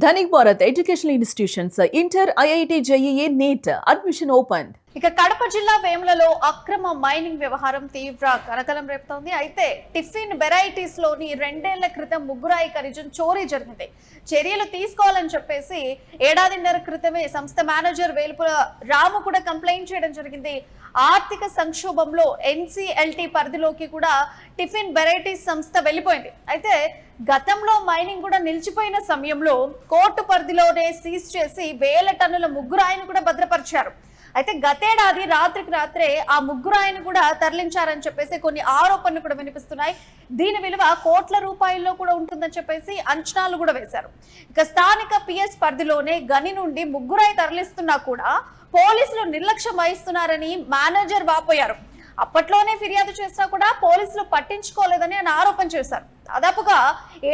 Dhanik Bharat educational institutions inter IIT JEE NEET admission open. ఇక కడప జిల్లా వేములలో అక్రమ మైనింగ్ వ్యవహారం తీవ్ర కలకలం రేపుతోంది. అయితే టిఫిన్ వెరైటీస్ లోని 2 ఏళ్ల క్రితం ముగ్గురాయి ఖనిజం చోరీ జరిగింది. చర్యలు తీసుకోవాలని చెప్పేసి ఏడాదిన్నర క్రితమే సంస్థ మేనేజర్ వేల్పుల రాము కూడా కంప్లైంట్ చేయడం జరిగింది. ఆర్థిక సంక్షోభంలో ఎన్సిఎల్టీ పరిధిలోకి కూడా టిఫిన్ వెరైటీస్ సంస్థ వెళ్ళిపోయింది. అయితే గతంలో మైనింగ్ కూడా నిలిచిపోయిన సమయంలో కోర్టు పరిధిలోనే సీజ్ చేసి 1000 టన్నుల ముగ్గురాయిని కూడా భద్రపరిచారు. అయితే గతేడాది రాత్రికి రాత్రే ఆ ముగ్గురాయిని కూడా తరలించారని చెప్పేసి కొన్ని ఆరోపణలు కూడా వినిపిస్తున్నాయి. దీని విలువ కోట్ల రూపాయల్లో కూడా ఉంటుందని చెప్పేసి అంచనాలు కూడా వేశారు. ఇక స్థానిక పిఎస్ పరిధిలోనే గని నుండి ముగ్గురాయి తరలిస్తున్నా కూడా పోలీసులు నిర్లక్ష్యం వహిస్తున్నారని మేనేజర్ వాపోయారు. అప్పట్లోనే ఫిర్యాదు చేసినా కూడా పోలీసులు పట్టించుకోలేదని ఆయన ఆరోపణ చేశారు. దాదాపుగా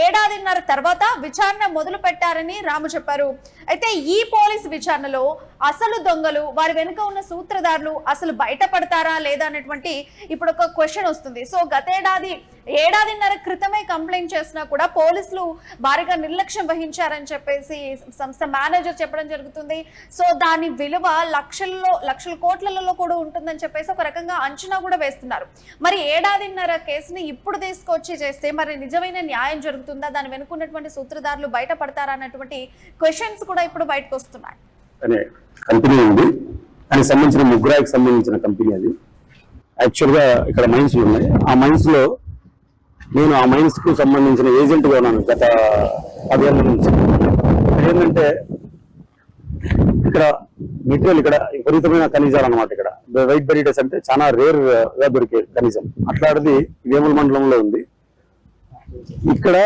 ఏడాదిన్నర తర్వాత విచారణ మొదలు పెట్టారని రాము చెప్పారు. అయితే ఈ పోలీసు విచారణలో అసలు దొంగలు, వారి వెనుక ఉన్న సూత్రధారులు అసలు బయటపడతారా లేదా అనేటువంటి ఇప్పుడు ఒక క్వశ్చన్ వస్తుంది. సో ఏడాదిన్నర క్రితమే కంప్లైంట్ చేసినా కూడా పోలీసులు భారీగా నిర్లక్ష్యం వహించారని చెప్పేసి సంస్థ మేనేజర్ చెప్పడం జరుగుతుంది. సో దాని విలువ లక్షల కోట్లలో కూడా ఉంటుందని చెప్పేసి ఒక రకంగా అంచనా కూడా వేస్తున్నారు. మరి ఏడాదిన్నర కేసుని ఇప్పుడు తీసుకొచ్చి చేస్తే మరి నిజమైన న్యాయం జరుగుతుందా, దాని వెనుకున్నటువంటి సూత్రధారులు బయటపడతారా అన్నటువంటి క్వశ్చన్స్ కూడా ఇప్పుడు బయటకు వస్తున్నాయి. కంపెనీ ఉంది, దానికి సంబంధించిన ముగ్గురాయికి సంబంధించిన కంపెనీ. అది యాక్చువల్గా ఇక్కడ మైన్స్ ఉన్నాయి. ఆ మైన్స్ లో నేను ఆ మైన్స్ కు సంబంధించిన ఏజెంట్ గా ఉన్నాను గత 10 ఏళ్ళ నుంచి. ఏంటంటే ఇక్కడ మెటీరియల్ ఇక్కడ విపరీతమైన ఖనిజాలు అనమాట. ఇక్కడ వైట్ బెరిటస్ అంటే చాలా రేర్ గా దొరికే ఖనిజం. అట్లాంటిది వేముల మండలంలో ఉంది. ఇక్కడ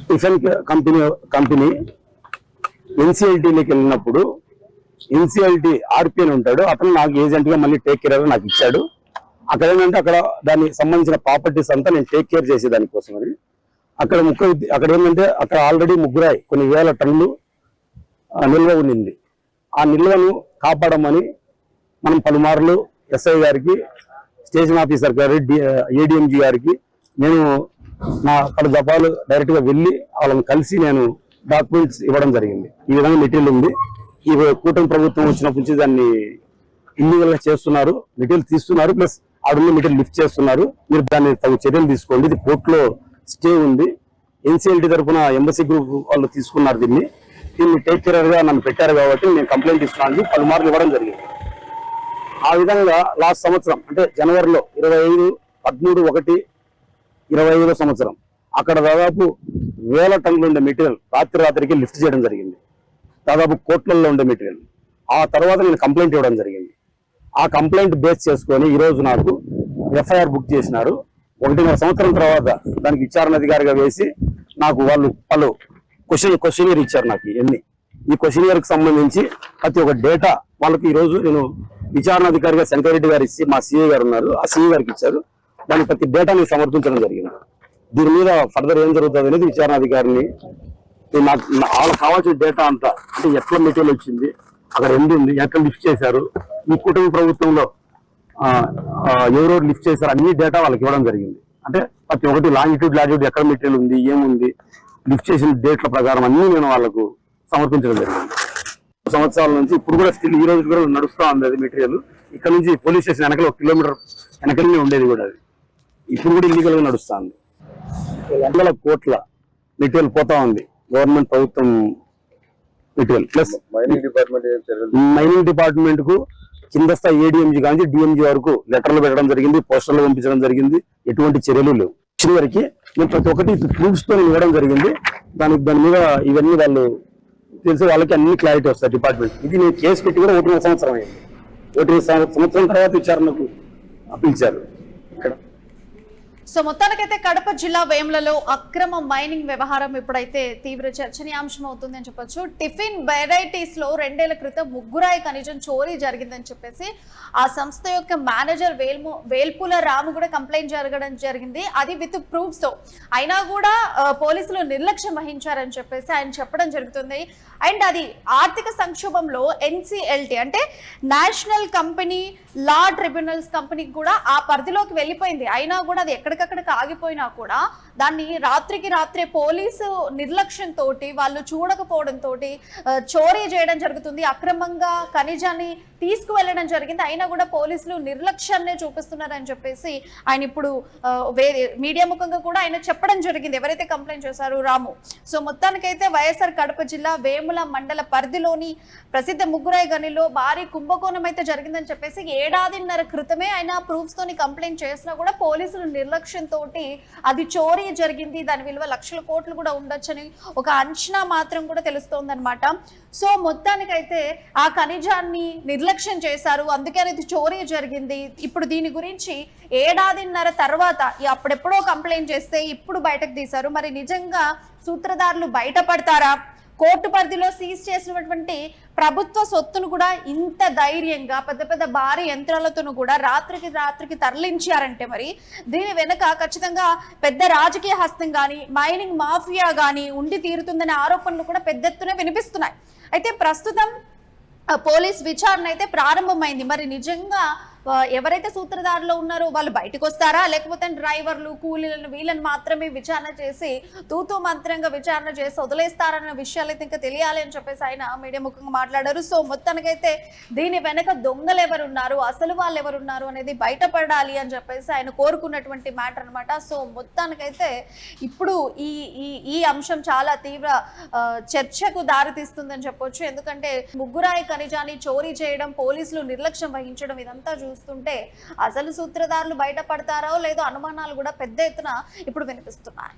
టిఫిన్ కంపెనీ ఎన్సిఎల్టీలోకి వెళ్ళినప్పుడు ఎన్సిఎల్టీ ఆర్పిఎన్ ఉంటాడు, అతను నాకు ఏజెంట్ గా మళ్ళీ టేక్ కేర్ నాకు ఇచ్చాడు. అక్కడ ఏంటంటే అక్కడ దానికి సంబంధించిన ప్రాపర్టీస్ అంతా నేను టేక్ కేర్ చేసే దానికోసం అని అక్కడ ఏంటంటే అక్కడ ఆల్రెడీ ముగ్గురాయి కొన్ని 1000 టన్నులు నిల్వ ఉండింది. ఆ నిల్వను కాపాడమని మనం పలుమార్లు ఎస్ఐ గారికి, స్టేషన్ ఆఫీసర్ గారి, ఏడిఎంజీ గారికి నేను నా అక్కడ దఫాలు డైరెక్ట్ గా వెళ్ళి వాళ్ళని కలిసి నేను డాక్యుమెంట్స్ ఇవ్వడం జరిగింది. ఈ విధంగా మెటీరియల్ ఉంది. ఈ కూటమి ప్రభుత్వం వచ్చినప్పటి నుంచి దాన్ని ఇల్లీగల్ గా చేస్తున్నారు, మెటీరియల్ తీస్తున్నారు, ప్లస్ ఆడున్న మెటీరియల్ లిఫ్ట్ చేస్తున్నారు. మీరు దాన్ని తగు చర్యలు తీసుకోండి. ఇది కోర్టులో స్టే ఉంది. ఎన్సిఎల్టీ తరఫున ఎంబసీ గ్రూప్ వాళ్ళు తీసుకున్నారు. దీన్ని టేక్ కేర్ గా నన్ను పెట్టారు కాబట్టి నేను కంప్లైంట్ ఇస్తున్నాను పలుమార్లు ఇవ్వడం జరిగింది. ఆ విధంగా లాస్ట్ సంవత్సరం అంటే జనవరిలో 25/13/1/25 సంవత్సరం అక్కడ దాదాపు 1000 టన్నులు ఉండే మెటీరియల్ రాత్రికి లిఫ్ట్ చేయడం జరిగింది. దాదాపు కోట్లలో ఉండే మెటీరియల్. ఆ తర్వాత నేను కంప్లైంట్ ఇవ్వడం జరిగింది. ఆ కంప్లైంట్ బేస్ చేసుకొని ఈ రోజు నాకు ఎఫ్ఐఆర్ బుక్ చేసినారు. 1.5 సంవత్సరం తర్వాత దానికి విచారణ అధికారిగా వేసి నాకు వాళ్ళు క్వశ్చనియర్ ఇచ్చారు. నాకు ఈ క్వశ్చనియర్ కి సంబంధించి ప్రతి ఒక్క డేటా వాళ్ళకి ఈ రోజు నేను విచారణ అధికారిగా శంకరెడ్డి గారు ఇచ్చి, మా సిఐ గారు ఉన్నారు, ఆ సిఐ గారికి ఇచ్చారు. దానికి ప్రతి డేటాని సమర్పించడం జరిగింది. దీని మీద ఫర్దర్ ఏం జరుగుతుంది అనేది విచారణ అధికారిని వాళ్ళకి కావాల్సిన డేటా అంతా, అంటే ఎట్లా మెటీరియల్ వచ్చింది, అక్కడ ఉంది, ఎట్లా లిఫ్ట్ చేశారు, ఈ కుటుంబ ప్రభుత్వంలో ఎవరెవరు లిఫ్ట్ చేశారు, అన్ని డేటా వాళ్ళకి ఇవ్వడం జరిగింది. అంటే ప్రతి ఒక్కటి లాంగిట్యూడ్ ఎక్కడ మెటీరియల్ ఉంది, ఏముంది, లిఫ్ట్ చేసిన డేట్ల ప్రకారం అన్ని నేను వాళ్ళకు సమర్పించడం జరిగింది. సంవత్సరాల నుంచి ఇప్పుడు కూడా స్టిల్ ఈ రోజు కూడా నడుస్తూ ఉంది అది మెటీరియల్. ఇక్కడ నుంచి పోలీస్ స్టేషన్ వెనకలో 1 కిలోమీటర్ వెనకనే ఉండేది కూడా. అది ఇప్పుడు కూడా ఇల్లీగల్ గా నడుస్తుంది. 100 కోట్ల మెటీరియల్ పోతా ఉంది గవర్నమెంట్ ప్రభుత్వం మెటీరియల్. ప్లస్ మైనింగ్ డిపార్ట్మెంట్ కు కింద స్థాయి ఏడిఎంజీ కానీ డిఎంజీ వరకు లెటర్లు పెట్టడం జరిగింది, పోస్టర్లు పంపించడం జరిగింది. ఎటువంటి చర్యలు లేవు. చివరికి నేను ప్రతి ఒక్కటి ప్రూఫ్స్ తో ఇవ్వడం జరిగింది. దాని మీద ఇవన్నీ వాళ్ళు తెలిసి వాళ్ళకి అన్ని క్లారిటీ వస్తాయి డిపార్ట్మెంట్. ఇది నేను కేసు పెట్టి కూడా 1.5 సంవత్సరం అయింది. 1.5 సంవత్సరం తర్వాత విచారణకు పిలిచారు ఇక్కడ. సో మొత్తానికైతే కడప జిల్లా వేములలో అక్రమ మైనింగ్ వ్యవహారం ఇప్పుడైతే తీవ్ర చర్చనీయాంశం అవుతుంది అని చెప్పొచ్చు. టిఫిన్ వెరైటీస్ లో 2 ఏళ్ల క్రితం ముగ్గురాయి ఖనిజం చోరీ జరిగిందని చెప్పేసి ఆ సంస్థ యొక్క మేనేజర్ వేల్పుల రాము కూడా కంప్లైంట్ జరిగింది. అది విత్ ప్రూఫ్స్ తో. అయినా కూడా పోలీసులు నిర్లక్ష్యం వహించారని చెప్పేసి ఆయన చెప్పడం జరుగుతుంది. అండ్ అది ఆర్థిక సంక్షోభంలో ఎన్సిఎల్టీ అంటే నేషనల్ కంపెనీ లా ట్రిబ్యునల్స్ కంపెనీకి కూడా ఆ పరిధిలోకి వెళ్ళిపోయింది. అయినా కూడా అది ఎక్కడికక్కడికి ఆగిపోయినా కూడా దాన్ని రాత్రికి రాత్రే పోలీసు నిర్లక్ష్యంతో వాళ్ళు చూడకపోవడంతో చోరీ చేయడం జరుగుతుంది, అక్రమంగా ఖనిజాన్ని తీసుకువెళ్ళడం జరిగింది. అయినా కూడా పోలీసులు నిర్లక్ష్యాన్నే చూపిస్తున్నారని చెప్పేసి ఆయన ఇప్పుడు మీడియా ముఖంగా కూడా ఆయన చెప్పడం జరిగింది, ఎవరైతే కంప్లైంట్ చేశారు రాము. సో మొత్తానికైతే వైఎస్ఆర్ కడప జిల్లా వేముల మండల పరిధిలోని ప్రసిద్ధ ముగ్గురాయి గనిలో భారీ కుంభకోణం అయితే జరిగిందని చెప్పేసి 1.5 ఏళ్ల క్రితమే ఆయన ప్రూఫ్స్ తోని కంప్లైంట్ చేసినా కూడా పోలీసులు నిర్లక్ష్యంతో అది చోరీ జరిగింది, దాని విలువ లక్షల కోట్లు కూడా ఉండొచ్చని ఒక అంచనా మాత్రం కూడా తెలుస్తోంది అనమాట. సో మొత్తానికైతే ఆ ఖనిజాన్ని నిర్లక్ష్యం చేశారు, అందుకే అనేది చోరీ జరిగింది. ఇప్పుడు దీని గురించి 1.5 ఏళ్ల తర్వాత అప్పుడెప్పుడో కంప్లైంట్ చేస్తే ఇప్పుడు బయటకు తీశారు. మరి నిజంగా సూత్రధారులు బయటపడతారా? కోర్టు పరిధిలో సీజ్ చేసినటువంటి ప్రభుత్వ సొత్తును కూడా ఇంత ధైర్యంగా పెద్ద పెద్ద భారీ యంత్రాలతోనూ కూడా రాత్రికి తరలించారంటే మరి దీని వెనుక ఖచ్చితంగా పెద్ద రాజకీయ హస్తం కానీ మైనింగ్ మాఫియా కానీ ఉండి తీరుతుందనే ఆరోపణలు కూడా పెద్ద ఎత్తున వినిపిస్తున్నాయి. అయితే ప్రస్తుతం పోలీస్ విచారణ అయితే ప్రారంభమైంది. మరి నిజంగా ఎవరైతే సూత్రధారులు ఉన్నారో వాళ్ళు బయటకు వస్తారా, లేకపోతే డ్రైవర్లు కూలీలను వీళ్ళని మాత్రమే విచారణ చేసి తూతూ మంత్రంగా విచారణ చేసి వదిలేస్తారన్న విషయాలు అయితే ఇంకా తెలియాలి అని చెప్పేసి ఆయన మీడియా ముఖంగా మాట్లాడారు. సో మొత్తానికైతే దీని వెనక దొంగలు ఎవరున్నారు, అసలు వాళ్ళు ఎవరున్నారు అనేది బయటపడాలి అని చెప్పేసి ఆయన కోరుకున్నటువంటి మ్యాటర్ అనమాట. సో మొత్తానికైతే ఇప్పుడు ఈ అంశం చాలా తీవ్ర చర్చకు దారితీస్తుందని చెప్పొచ్చు. ఎందుకంటే ముగ్గురాయి ఖనిజాన్ని చోరీ చేయడం, పోలీసులు నిర్లక్ష్యం వహించడం ఇదంతా చూస్తుంటే అసలు సూత్రధారులు బయటపడతారో లేదో అనుమానాలు కూడా పెద్ద ఎత్తున ఇప్పుడు వినిపిస్తున్నాయి.